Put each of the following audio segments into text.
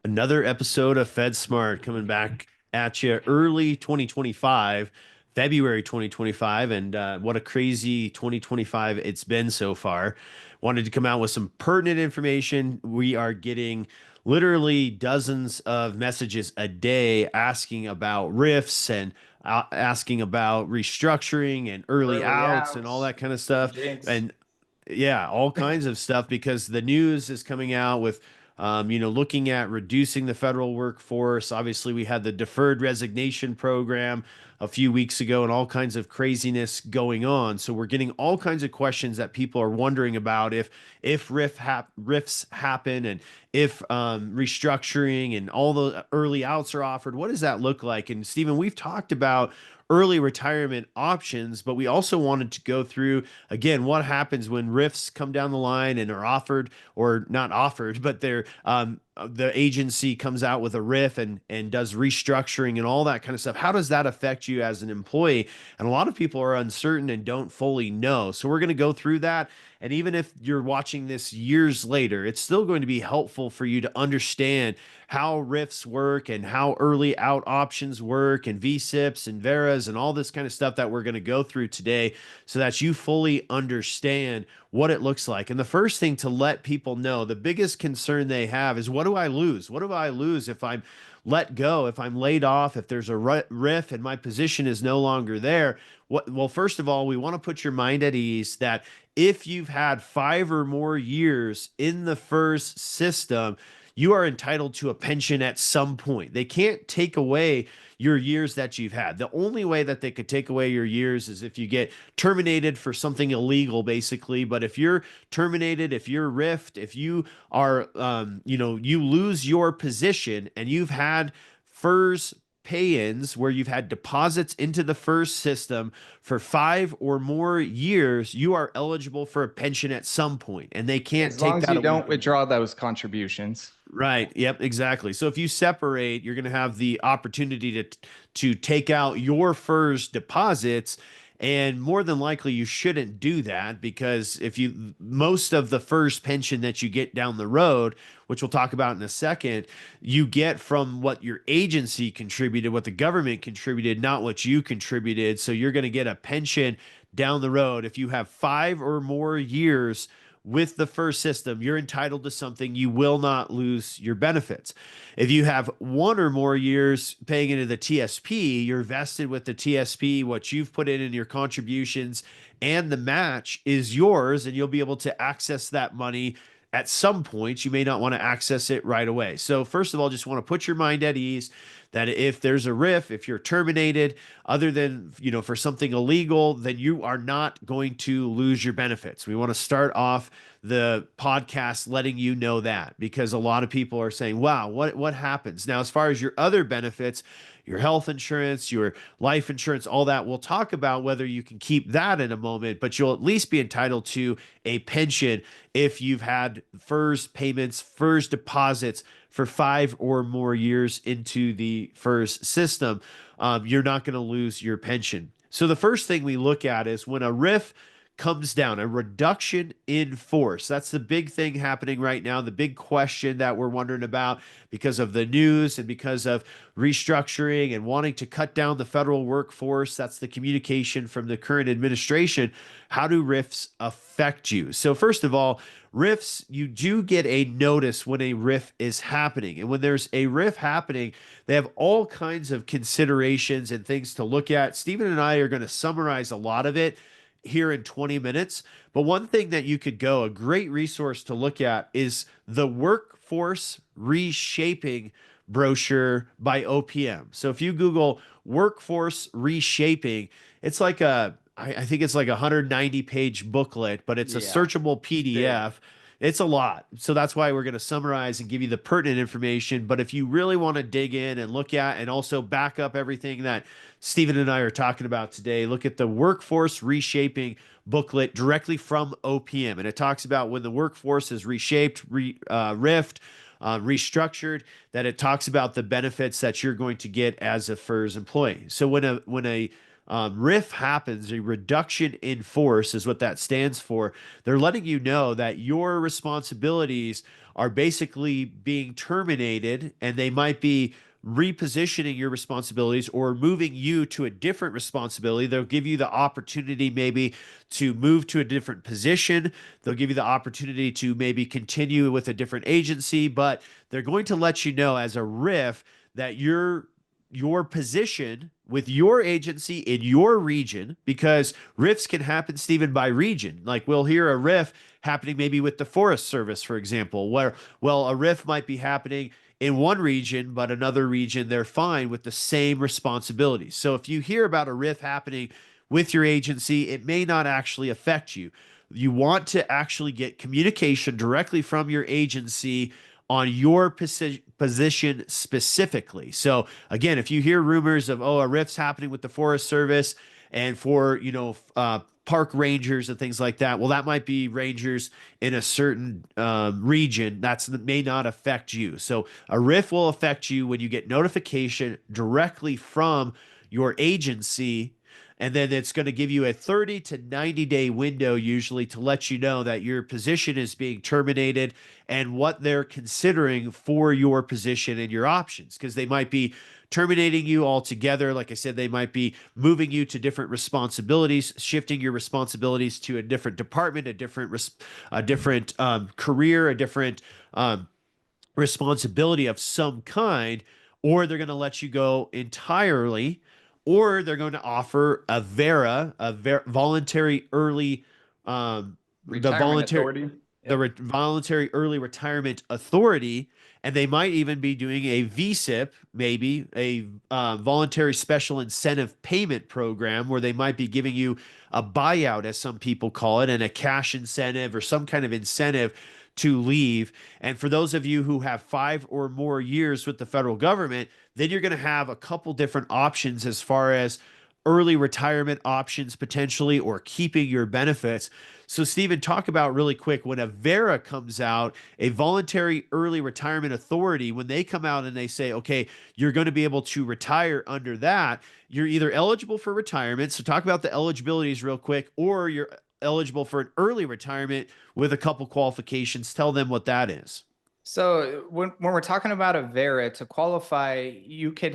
Another episode of FedSmart coming back at you early 2025, February 2025. And what a crazy 2025 it's been so far. Wanted to come out with some pertinent information. We are getting literally dozens of messages a day asking about RIFs and asking about restructuring and early Early outs and all outs, that kind of stuff. jinx. And yeah, all kinds of stuff because the news is coming out with, looking at reducing the federal workforce. Obviously, we had the deferred resignation program a few weeks ago and all kinds of craziness going on. So we're getting all kinds of questions that people are wondering about if RIFs happen and if restructuring and all the early outs are offered. What does that look like? And Stephen, we've talked about early retirement options, but we also wanted to go through again what happens when RIFs come down the line and are offered or not offered, but they're the agency comes out with a RIF and does restructuring and all that kind of stuff. How does that affect you as an employee? And a lot of people are uncertain and don't fully know. So we're going to go through that. And even if you're watching this years later, it's still going to be helpful for you to understand how RIFs work and how early out options work and VSIPs and VERAs and all this kind of stuff that we're going to go through today so that you fully understand what it looks like. And the first thing to let people know, the biggest concern they have is, what do I lose? What do I lose if I'm let go, if I'm laid off, if there's a RIF and my position is no longer there? Well, first of all, we want to put your mind at ease that if you've had 5 or more years in the FERS system, you are entitled to a pension at some point. They can't take away your years that you've had. The only way that they could take away your years is if you get terminated for something illegal, basically. But if you're terminated, if you're RIFed, if you are, you lose your position and you've had FERS pay-ins where you've had deposits into the FERS system for 5 or more years, you are eligible for a pension at some point, and they can't As long take as that you away don't from you. withdraw those contributions. Right. Yep. Exactly. So if you separate, you're going to have the opportunity to take out your FERS deposits, and more than likely you shouldn't do that because if you most of the FERS pension that you get down the road, which we'll talk about in a second, you get from what your agency contributed, what the government contributed, not what you contributed. So you're going to get a pension down the road if you have 5 or more years with the FERS system. You're entitled to something. You will not lose your benefits. If you have 1 or more years paying into the TSP, you're vested with the TSP. What you've put in your contributions and the match is yours, and you'll be able to access that money at some point. You may not want to access it right away. So first of all, just want to put your mind at ease that if there's a RIF, if you're terminated, other than, for something illegal, then you are not going to lose your benefits. We want to start off the podcast letting you know that, because a lot of people are saying, wow, what happens? Now, as far as your other benefits, your health insurance, your life insurance, all that, we'll talk about whether you can keep that in a moment, but you'll at least be entitled to a pension if you've had FERS payments, FERS deposits for 5 or more years into the FERS system. You're not going to lose your pension. So the first thing we look at is when a RIF comes down, a reduction in force. That's the big thing happening right now, the big question that we're wondering about because of the news and because of restructuring and wanting to cut down the federal workforce. That's the communication from the current administration. How do RIFs affect you? So first of all, RIFs, you do get a notice when a RIF is happening. And when there's a RIF happening, they have all kinds of considerations and things to look at. Stephen and I are going to summarize a lot of it here in 20 minutes. But one thing that you could a great resource to look at is the Workforce Reshaping brochure by OPM. So if you Google Workforce Reshaping, it's like I think it's like a 190-page booklet, but it's a Yeah. searchable Big. PDF. It's a lot. So that's why we're going to summarize and give you the pertinent information. But if you really want to dig in and look at and also back up everything that Stephen and I are talking about today, look at the Workforce Reshaping booklet directly from OPM. And it talks about when the workforce is reshaped, riffed, restructured, that it talks about the benefits that you're going to get as a FERS employee. So when a RIF happens, a reduction in force is what that stands for. They're letting you know that your responsibilities are basically being terminated, and they might be repositioning your responsibilities or moving you to a different responsibility. They'll give you the opportunity maybe to move to a different position. They'll give you the opportunity to maybe continue with a different agency, but they're going to let you know as a RIF that your position with your agency in your region, because RIFs can happen, Stephen, by region. Like we'll hear a RIF happening maybe with the Forest Service, for example, where, well, a RIF might be happening in one region, but another region, they're fine with the same responsibilities. So if you hear about a RIF happening with your agency, it may not actually affect you. You want to actually get communication directly from your agency on your position specifically. So again, if you hear rumors of, oh, a RIF's happening with the Forest Service and for, park rangers and things like that, well, that might be rangers in a certain region that may not affect you. So a RIF will affect you when you get notification directly from your agency, and then it's going to give you a 30 to 90 day window usually to let you know that your position is being terminated and what they're considering for your position and your options, because they might be terminating you altogether. Like I said, they might be moving you to different responsibilities, shifting your responsibilities to a different department, a different career, a different responsibility of some kind, or they're going to let you go entirely, or they're going to offer voluntary early, the Retirement voluntary, authority. voluntary early retirement authority, and they might even be doing a VSIP, maybe a voluntary special incentive payment program, where they might be giving you a buyout, as some people call it, and a cash incentive or some kind of incentive to leave. And for those of you who have 5 or more years with the federal government, then you're going to have a couple different options as far as early retirement options potentially, or keeping your benefits. So, Stephen, talk about really quick when a VERA comes out, a voluntary early retirement authority, when they come out and they say, okay, you're going to be able to retire under that, you're either eligible for retirement. So, talk about the eligibilities real quick, or you're eligible for an early retirement with a couple qualifications. Tell them what that is. So when we're talking about a VERA, to qualify, you could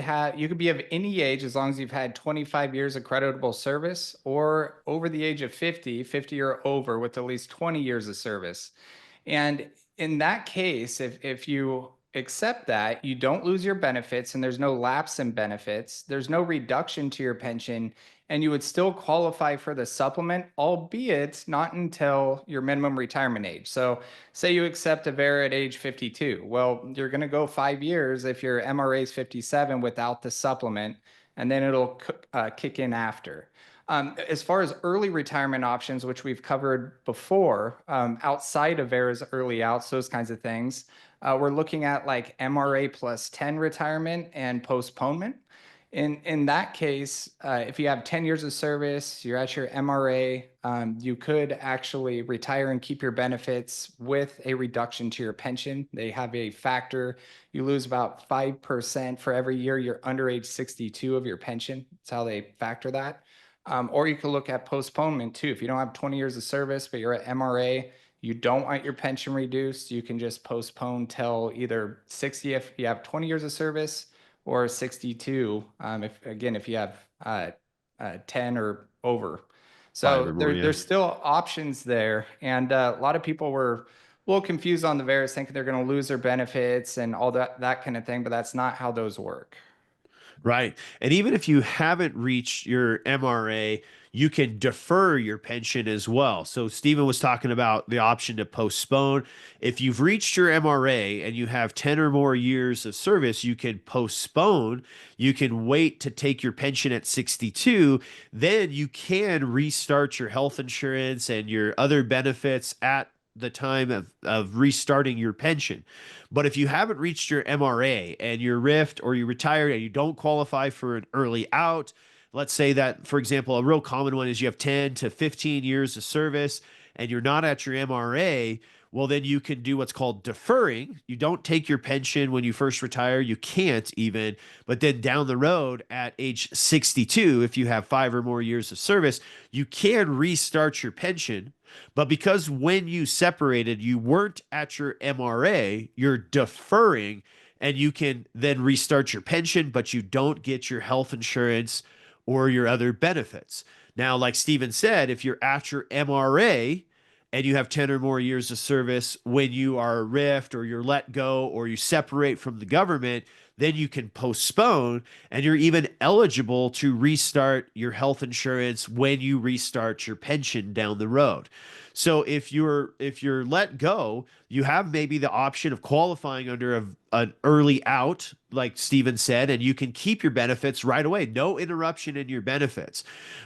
be of any age as long as you've had 25 years of creditable service, or over the age of 50 or over with at least 20 years of service. And in that case, if you accept that, you don't lose your benefits and there's no lapse in benefits, there's no reduction to your pension, and you would still qualify for the supplement, albeit not until your minimum retirement age. So say you accept a VERA at age 52. Well, you're going to go 5 years if your MRA is 57 without the supplement, and then it'll kick in after. As far as early retirement options, which we've covered before, outside of VERA's early outs, those kinds of things, we're looking at like MRA plus 10 retirement and postponement. In that case, if you have 10 years of service, you're at your MRA, you could actually retire and keep your benefits with a reduction to your pension. They have a factor. You lose about 5% for every year you're under age 62 of your pension. That's how they factor that. Or you could look at postponement too. If you don't have 20 years of service, but you're at MRA, you don't want your pension reduced, you can just postpone till either 60 if you have 20 years of service, or 62 if you have 10 or over. So there's still options there. And a lot of people were a little confused on the VERAs, thinking they're going to lose their benefits and all that kind of thing, but that's not how those work. Right. And even if you haven't reached your MRA, you can defer your pension as well. So Stephen was talking about the option to postpone. If you've reached your MRA and you have 10 or more years of service, you can postpone. You can wait to take your pension at 62. Then you can restart your health insurance and your other benefits at the time of restarting your pension. But if you haven't reached your MRA and you're RIFed or you retired and you don't qualify for an early out, let's say that, for example, a real common one is you have 10 to 15 years of service and you're not at your MRA, well, then you can do what's called deferring. You don't take your pension when you first retire. You can't even, but then down the road at age 62, if you have 5 or more years of service, you can restart your pension. But because when you separated, you weren't at your MRA, you're deferring, and you can then restart your pension, but you don't get your health insurance or your other benefits. Now, like Steven said, if you're at your MRA and you have 10 or more years of service, when you are RIFed or you're let go or you separate from the government, then you can postpone, and you're even eligible to restart your health insurance when you restart your pension down the road. So if you're let go, you have maybe the option of qualifying under an early out, like Steven said, and you can keep your benefits right away. No interruption in your benefits.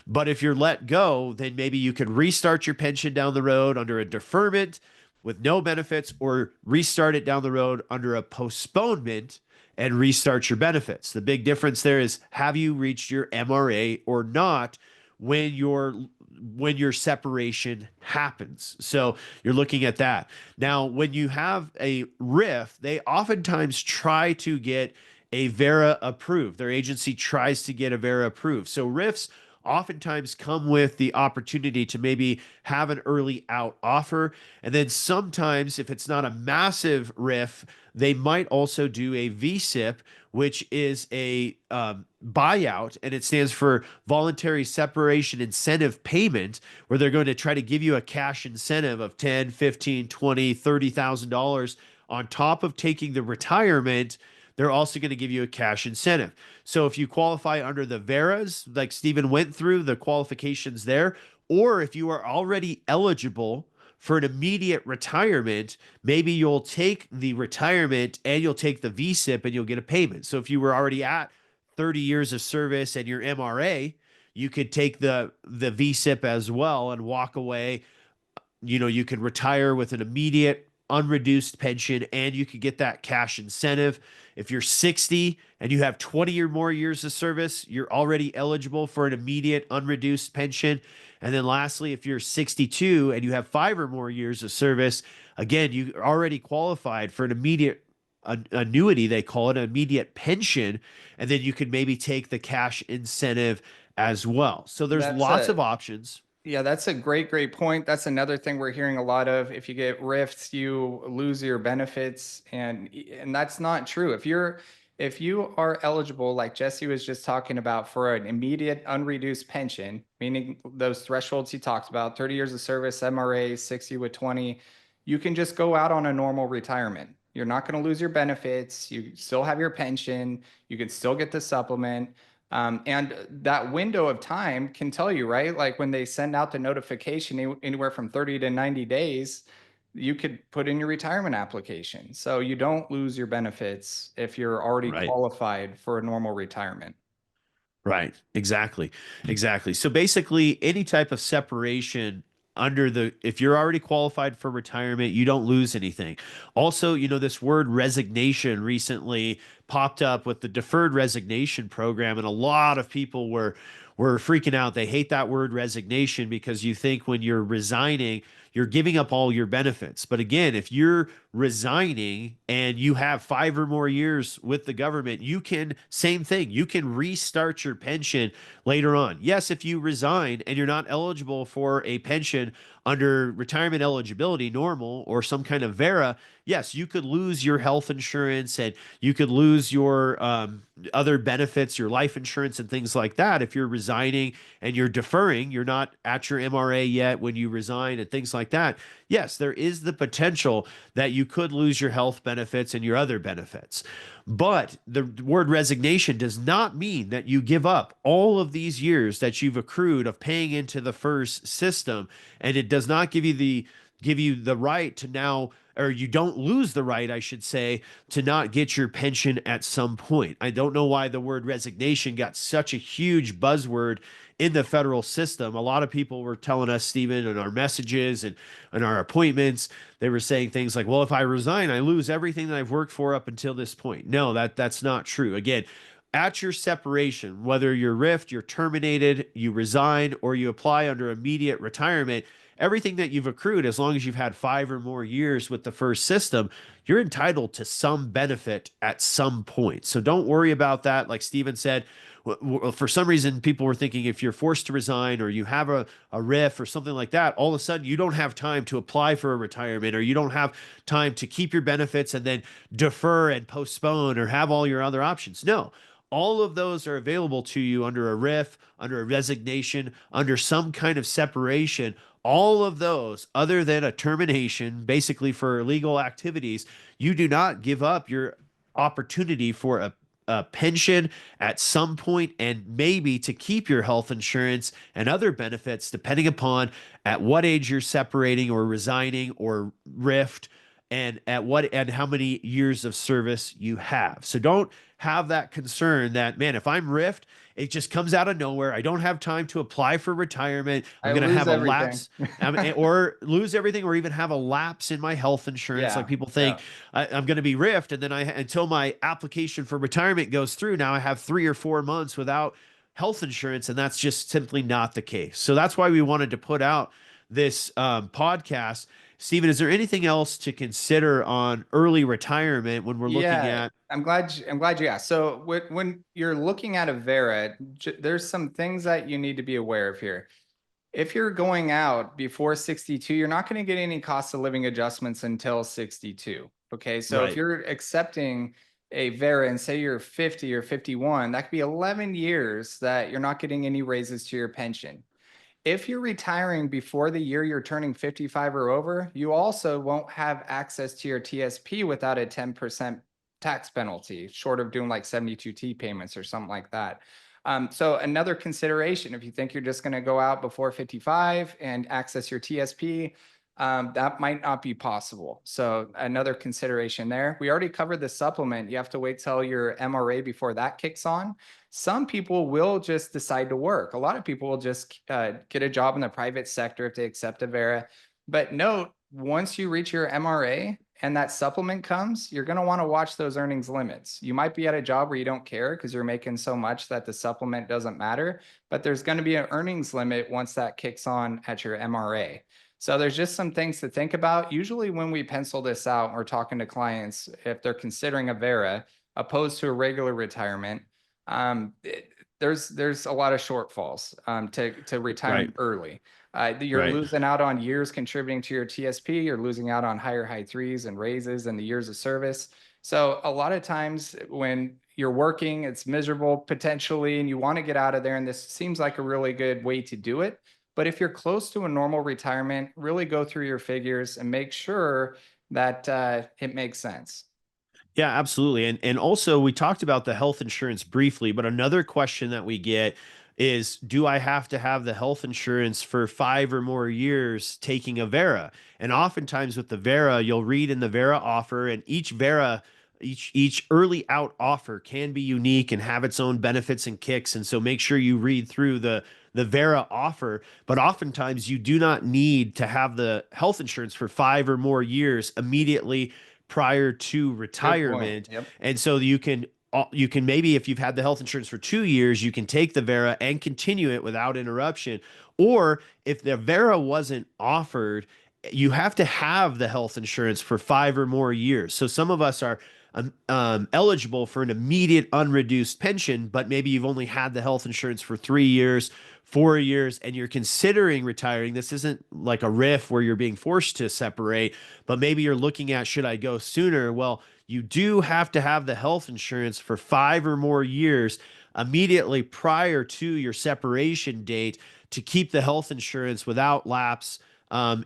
But if you're let go, then maybe you could restart your pension down the road under a deferment with no benefits, or restart it down the road under a postponement and restart your benefits. The big difference there is, have you reached your MRA or not when your separation happens. So you're looking at that. Now, when you have a RIF, they oftentimes try to get a VERA approved. Their agency tries to get a VERA approved. So RIFs oftentimes come with the opportunity to maybe have an early out offer. And then sometimes, if it's not a massive RIF, they might also do a VSIP, which is a buyout, and it stands for voluntary separation incentive payment, where they're going to try to give you a cash incentive of 10, 15, 20, $30,000 on top of taking the retirement. They're also going to give you a cash incentive. So if you qualify under the VERAs, like Stephen went through the qualifications there, or if you are already eligible for an immediate retirement, maybe you'll take the retirement and you'll take the VSIP and you'll get a payment. So if you were already at 30 years of service and your MRA, you could take the VSIP as well and walk away. You could retire with an immediate unreduced pension, and you could get that cash incentive. If you're 60 and you have 20 or more years of service, you're already eligible for an immediate unreduced pension. And then lastly, if you're 62 and you have 5 or more years of service, again, you already qualified for an immediate annuity. They call it an immediate pension. And then you could maybe take the cash incentive as well. So there's lots of options. Yeah, that's a great point. That's another thing we're hearing a lot of. If you get RIFs, you lose your benefits, and that's not true. If you are eligible, like Jesse was just talking about, for an immediate unreduced pension, meaning those thresholds he talked about, 30 years of service, MRA, 60 with 20, you can just go out on a normal retirement. You're not going to lose your benefits. You still have your pension. You can still get the supplement. And that window of time can tell you, right? Like when they send out the notification, anywhere from 30 to 90 days, you could put in your retirement application. So you don't lose your benefits if you're already qualified for a normal retirement. Right. Exactly. So basically, any type of separation if you're already qualified for retirement, you don't lose anything. Also, this word resignation recently popped up with the deferred resignation program, and a lot of people were freaking out. They hate that word resignation because you think when you're resigning, you're giving up all your benefits. But again, if you're resigning and you have 5 or more years with the government, same thing, you can restart your pension later on. Yes, if you resign and you're not eligible for a pension under retirement eligibility, normal, or some kind of VERA, yes, you could lose your health insurance and you could lose your other benefits, your life insurance and things like that. If you're resigning and you're deferring, you're not at your MRA yet when you resign and things like that. Yes, there is the potential that you could lose your health benefits and your other benefits. But the word resignation does not mean that you give up all of these years that you've accrued of paying into the FERS system. And it does not give you the right to now, or you don't lose the right, I should say, to not get your pension at some point. I don't know why the word resignation got such a huge buzzword in the federal system. A lot of people were telling us, Stephen, in our messages and our appointments, they were saying things like, well, if I resign, I lose everything that I've worked for up until this point. No, that's not true. Again, at your separation, whether you're RIFed, you're terminated, you resign, or you apply under immediate retirement, everything that you've accrued, as long as you've had 5 or more years with the first system, you're entitled to some benefit at some point. So don't worry about that. Like Steven said, for some reason, people were thinking if you're forced to resign or you have a RIF or something like that, all of a sudden you don't have time to apply for a retirement, or you don't have time to keep your benefits and then defer and postpone or have all your other options. No, all of those are available to you under a RIF, under a resignation, under some kind of separation. All of those, other than a termination, basically for illegal activities, you do not give up your opportunity for a pension at some point, and maybe to keep your health insurance and other benefits, depending upon at what age you're separating or resigning or rift, and at what and how many years of service you have. So don't have that concern that, man, if I'm rift, it just comes out of nowhere. I don't have time to apply for retirement. I'm I going to lose have a everything. lapse, or lose everything, or even have a lapse in my health insurance. Like Yeah, people think yeah. I'm going to be rift, and then until my application for retirement goes through, now I have 3 or 4 months without health insurance, and that's just simply not the case. So that's why we wanted to put out this podcast. Steven, is there anything else to consider on early retirement when we're looking Yeah, at? I'm glad you asked. So when you're looking at a Vera, there's some things that you need to be aware of here. If you're going out before 62, you're not going to get any cost of living adjustments until 62. Okay. So if Right. you're accepting a Vera and say you're 50 or 51, that could be 11 years that you're not getting any raises to your pension. If you're retiring before the year you're turning 55 or over, you also won't have access to your TSP without a 10% tax penalty, short of doing like 72T payments or something like that. So another consideration, if you think you're just going to go out before 55 and access your TSP, that might not be possible. So another consideration there. We already covered the supplement. You have to wait till your MRA before that kicks on. Some people will just decide to work. A lot of people will just get a job in the private sector if they accept a Vera. But note, once you reach your MRA and that supplement comes, you're going to want to watch those earnings limits. You might be at a job where you don't care because you're making so much that the supplement doesn't matter, but there's going to be an earnings limit once that kicks on at your MRA. So there's just some things to think about. Usually when we pencil this out, we're talking to clients, if they're considering a Vera opposed to a regular retirement, there's a lot of shortfalls to retiring Right. early. You're Right. losing out on years contributing to your TSP. You're losing out on high threes and raises and the years of service. So a lot of times when you're working, it's miserable potentially, and you want to get out of there. And this seems like a really good way to do it. But if you're close to a normal retirement, really go through your figures and make sure that it makes sense. Yeah, absolutely. And also we talked about the health insurance briefly, but another question that we get is, do I have to have the health insurance for 5 or more years taking a Vera? And oftentimes with the Vera, you'll read in the Vera offer, and each Vera, each early out offer can be unique and have its own benefits and kicks. And so make sure you read through the Vera offer. But oftentimes you do not need to have the health insurance for 5 or more years immediately prior to Good point. retirement. Yep. And so you can maybe, if you've had the health insurance for 2 years, you can take the Vera and continue it without interruption. Or if the Vera wasn't offered, you have to have the health insurance for 5 or more years. So some of us are eligible for an immediate unreduced pension, but maybe you've only had the health insurance for 3 years, 4 years, and you're considering retiring. This isn't like a RIF where you're being forced to separate, but maybe you're looking at, should I go sooner? Well, you do have to have the health insurance for 5 or more years immediately prior to your separation date to keep the health insurance without lapse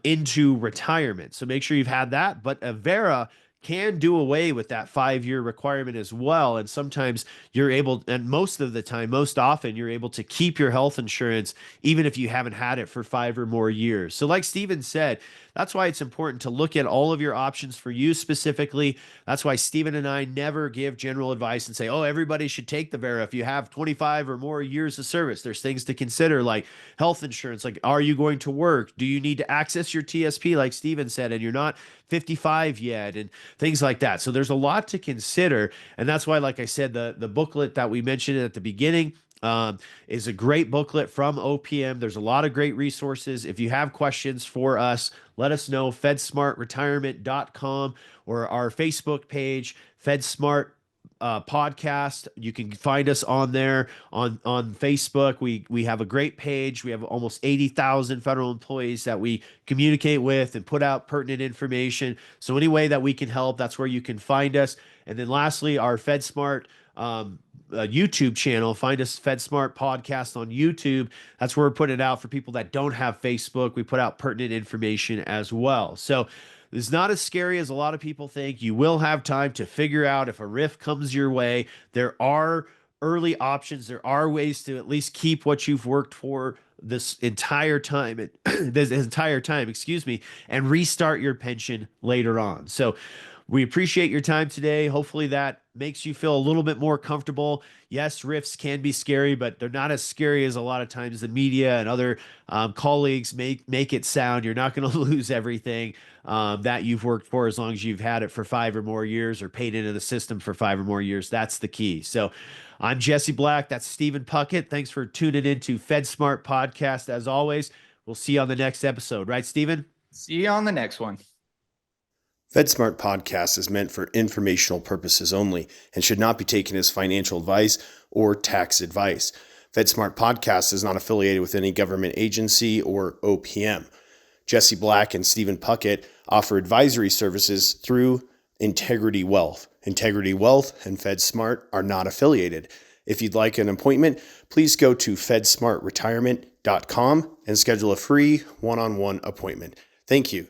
into retirement. So make sure you've had that. But a Vera can do away with that 5 year requirement as well. And sometimes you're able, and most of the time, most often, you're able to keep your health insurance even if you haven't had it for 5 or more years. So, like Steven said, that's why it's important to look at all of your options for you specifically. That's why Steven and I never give general advice and say, oh, everybody should take the Vera if you have 25 or more years of service. There's things to consider like health insurance, like are you going to work? Do you need to access your TSP, like Steven said, and you're not 55 yet, and things like that. So there's a lot to consider. And that's why, like I said, the booklet that we mentioned at the beginning is a great booklet from OPM. There's a lot of great resources. If you have questions for us, let us know. FedSmartRetirement.com or our Facebook page, FedSmart Podcast. You can find us on there on Facebook. We have a great page. We have almost 80,000 federal employees that we communicate with and put out pertinent information. So any way that we can help, that's where you can find us. And then lastly, our FedSmart YouTube channel. Find us FedSmart Podcast on YouTube. That's where we're putting it out for people that don't have Facebook. We put out pertinent information as well. So it's not as scary as a lot of people think. You will have time to figure out if a RIF comes your way. There are early options. There are ways to at least keep what you've worked for this entire time, and restart your pension later on. So we appreciate your time today. Hopefully that makes you feel a little bit more comfortable. Yes, RIFs can be scary, but they're not as scary as a lot of times the media and other colleagues make it sound. You're not going to lose everything that you've worked for as long as you've had it for 5 or more years or paid into the system for 5 or more years. That's the key. So I'm Jesse Black. That's Stephen Puckett. Thanks for tuning into FedSmart Podcast. As always, we'll see you on the next episode. Right, Stephen? See you on the next one. FedSmart Podcast is meant for informational purposes only and should not be taken as financial advice or tax advice. FedSmart Podcast is not affiliated with any government agency or OPM. Jesse Black and Stephen Puckett offer advisory services through Integrity Wealth. Integrity Wealth and FedSmart are not affiliated. If you'd like an appointment, please go to FedSmartRetirement.com and schedule a free one-on-one appointment. Thank you.